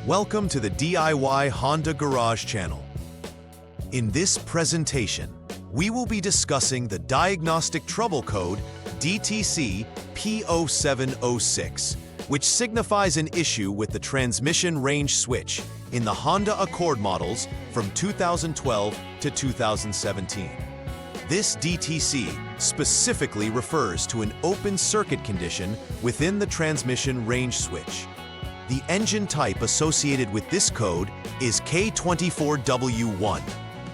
Welcome to the DIY Honda Garage channel. In this presentation, we will be discussing the Diagnostic Trouble Code DTC P0706, which signifies an issue with the transmission range switch in the Honda Accord models from 2012 to 2017. This DTC specifically refers to an open circuit condition within the transmission range switch. The engine type associated with this code is K24W1.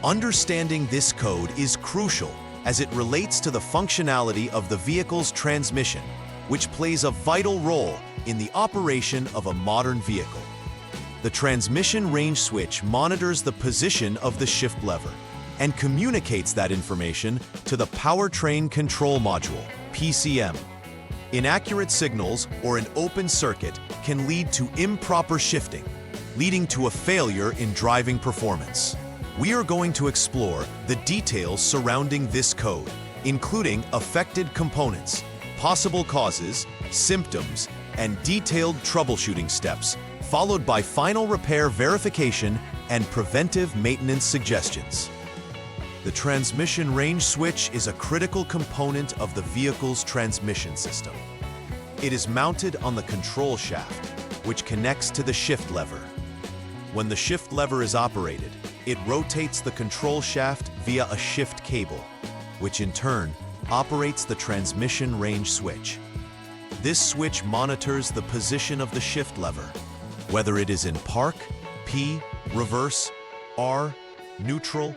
Understanding this code is crucial as it relates to the functionality of the vehicle's transmission, which plays a vital role in the operation of a modern vehicle. The transmission range switch monitors the position of the shift lever and communicates that information to the powertrain control module, PCM. Inaccurate signals or an open circuit can lead to improper shifting, leading to a failure in driving performance. We are going to explore the details surrounding this code, including affected components, possible causes, symptoms, and detailed troubleshooting steps, followed by final repair verification and preventive maintenance suggestions. The transmission range switch is a critical component of the vehicle's transmission system. It is mounted on the control shaft, which connects to the shift lever. When the shift lever is operated, it rotates the control shaft via a shift cable, which in turn operates the transmission range switch. This switch monitors the position of the shift lever, whether it is in park, P, reverse, R, neutral,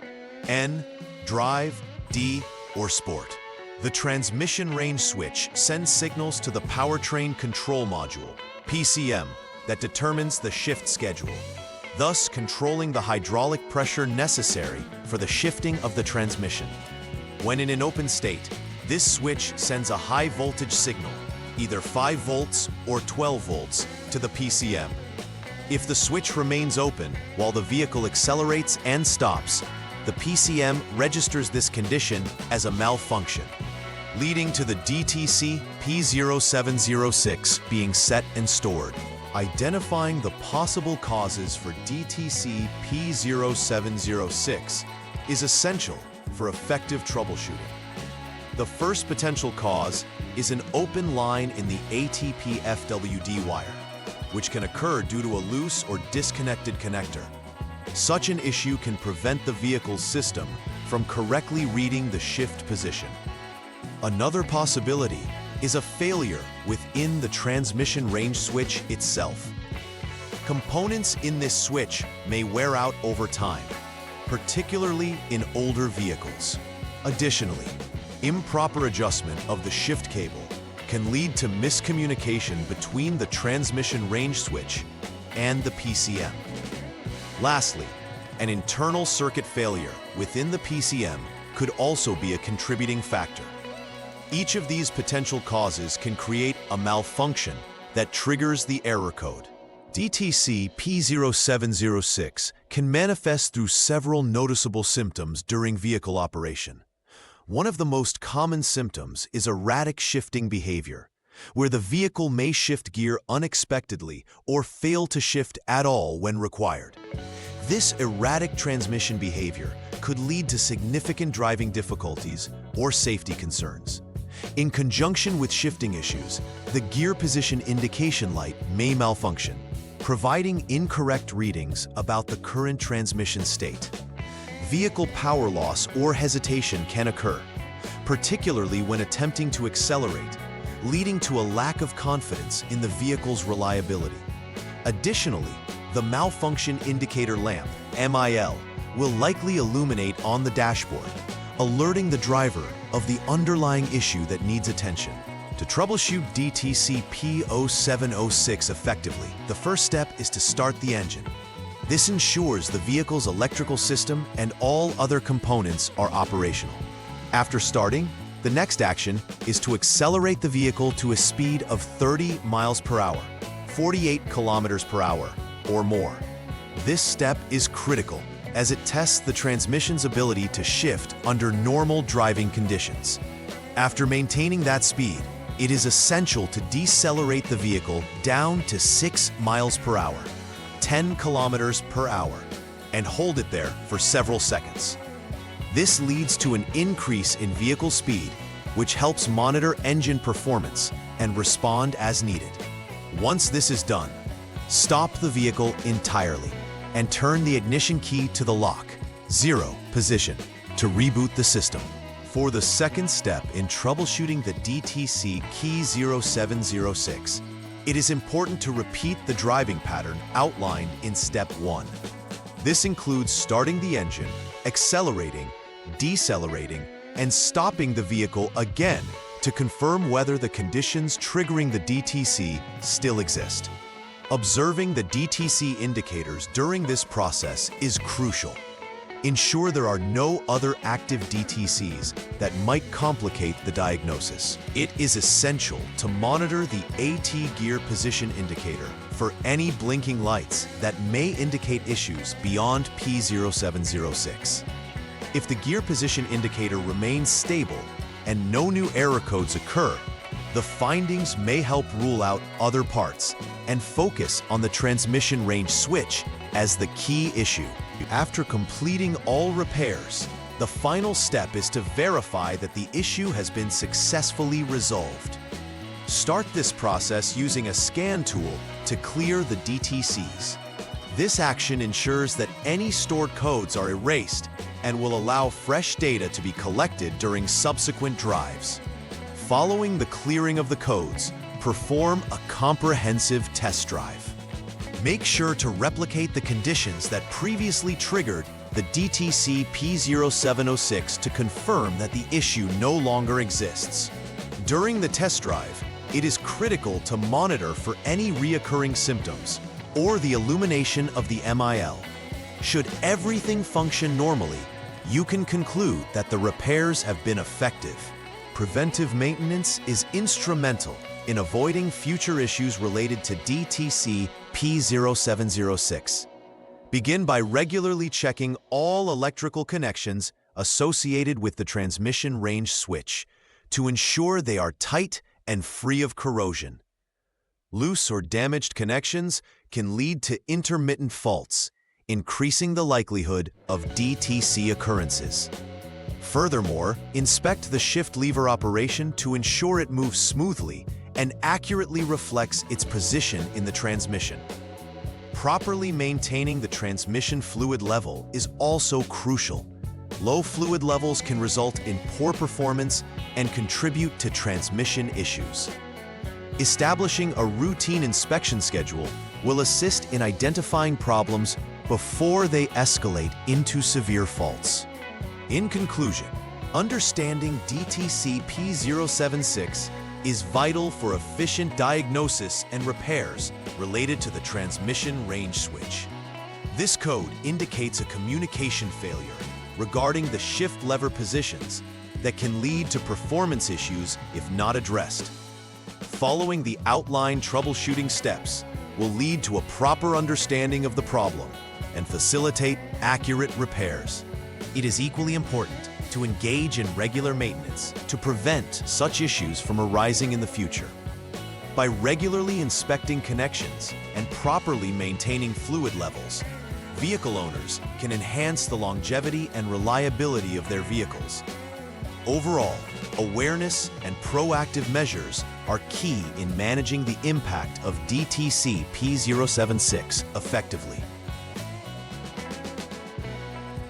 N, drive, D, or sport. The transmission range switch sends signals to the powertrain control module, PCM, that determines the shift schedule, thus controlling the hydraulic pressure necessary for the shifting of the transmission. When in an open state, this switch sends a high voltage signal, either 5 volts or 12 volts, to the PCM. If the switch remains open while the vehicle accelerates and stops, the PCM registers this condition as a malfunction, leading to the DTC P0706 being set and stored. Identifying the possible causes for DTC P0706 is essential for effective troubleshooting. The first potential cause is an open line in the ATP FWD wire, which can occur due to a loose or disconnected connector. Such an issue can prevent the vehicle's system from correctly reading the shift position. Another possibility is a failure within the transmission range switch itself. Components in this switch may wear out over time, particularly in older vehicles. Additionally, improper adjustment of the shift cable can lead to miscommunication between the transmission range switch and the PCM. Lastly, an internal circuit failure within the PCM could also be a contributing factor. Each of these potential causes can create a malfunction that triggers the error code. DTC P0706 can manifest through several noticeable symptoms during vehicle operation. One of the most common symptoms is erratic shifting behavior, where the vehicle may shift gear unexpectedly or fail to shift at all when required. This erratic transmission behavior could lead to significant driving difficulties or safety concerns. In conjunction with shifting issues, the gear position indication light may malfunction, providing incorrect readings about the current transmission state. Vehicle power loss or hesitation can occur, particularly when attempting to accelerate, leading to a lack of confidence in the vehicle's reliability. Additionally, the malfunction indicator lamp, MIL, will likely illuminate on the dashboard, alerting the driver of the underlying issue that needs attention. To troubleshoot DTC P0706 effectively, the first step is to start the engine. This ensures the vehicle's electrical system and all other components are operational. After starting, the next action is to accelerate the vehicle to a speed of 30 miles per hour, 48 kilometers per hour, or more. This step is critical as it tests the transmission's ability to shift under normal driving conditions. After maintaining that speed, it is essential to decelerate the vehicle down to 6 miles per hour, 10 kilometers per hour and hold it there for several seconds. This leads to an increase in vehicle speed, which helps monitor engine performance and respond as needed. Once this is done, stop the vehicle entirely and turn the ignition key to the lock 0 position to reboot the system. For the second step in troubleshooting the DTC P0706, it is important to repeat the driving pattern outlined in Step 1. This includes starting the engine, accelerating, decelerating, and stopping the vehicle again to confirm whether the conditions triggering the DTC still exist. Observing the DTC indicators during this process is crucial. Ensure there are no other active DTCs that might complicate the diagnosis. It is essential to monitor the AT gear position indicator for any blinking lights that may indicate issues beyond P0706. If the gear position indicator remains stable and no new error codes occur, the findings may help rule out other parts and focus on the transmission range switch as the key issue. After completing all repairs, the final step is to verify that the issue has been successfully resolved. Start this process using a scan tool to clear the DTCs. This action ensures that any stored codes are erased and will allow fresh data to be collected during subsequent drives. Following the clearing of the codes, perform a comprehensive test drive. Make sure to replicate the conditions that previously triggered the DTC P0706 to confirm that the issue no longer exists. During the test drive, it is critical to monitor for any reoccurring symptoms or the illumination of the MIL. Should everything function normally, you can conclude that the repairs have been effective. Preventive maintenance is instrumental in avoiding future issues related to DTC P0706. Begin by regularly checking all electrical connections associated with the transmission range switch to ensure they are tight and free of corrosion. Loose or damaged connections can lead to intermittent faults, increasing the likelihood of DTC occurrences. Furthermore, inspect the shift lever operation to ensure it moves smoothly and accurately reflects its position in the transmission. Properly maintaining the transmission fluid level is also crucial. Low fluid levels can result in poor performance and contribute to transmission issues. Establishing a routine inspection schedule will assist in identifying problems before they escalate into severe faults. In conclusion, understanding DTC P0706 is vital for efficient diagnosis and repairs related to the transmission range switch. This code indicates a communication failure regarding the shift lever positions that can lead to performance issues if not addressed. Following the outlined troubleshooting steps will lead to a proper understanding of the problem and facilitate accurate repairs. It is equally important to engage in regular maintenance to prevent such issues from arising in the future. By regularly inspecting connections and properly maintaining fluid levels, vehicle owners can enhance the longevity and reliability of their vehicles. Overall, awareness and proactive measures are key in managing the impact of DTC P0706 effectively.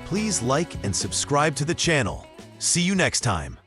Please like and subscribe to the channel. See you next time.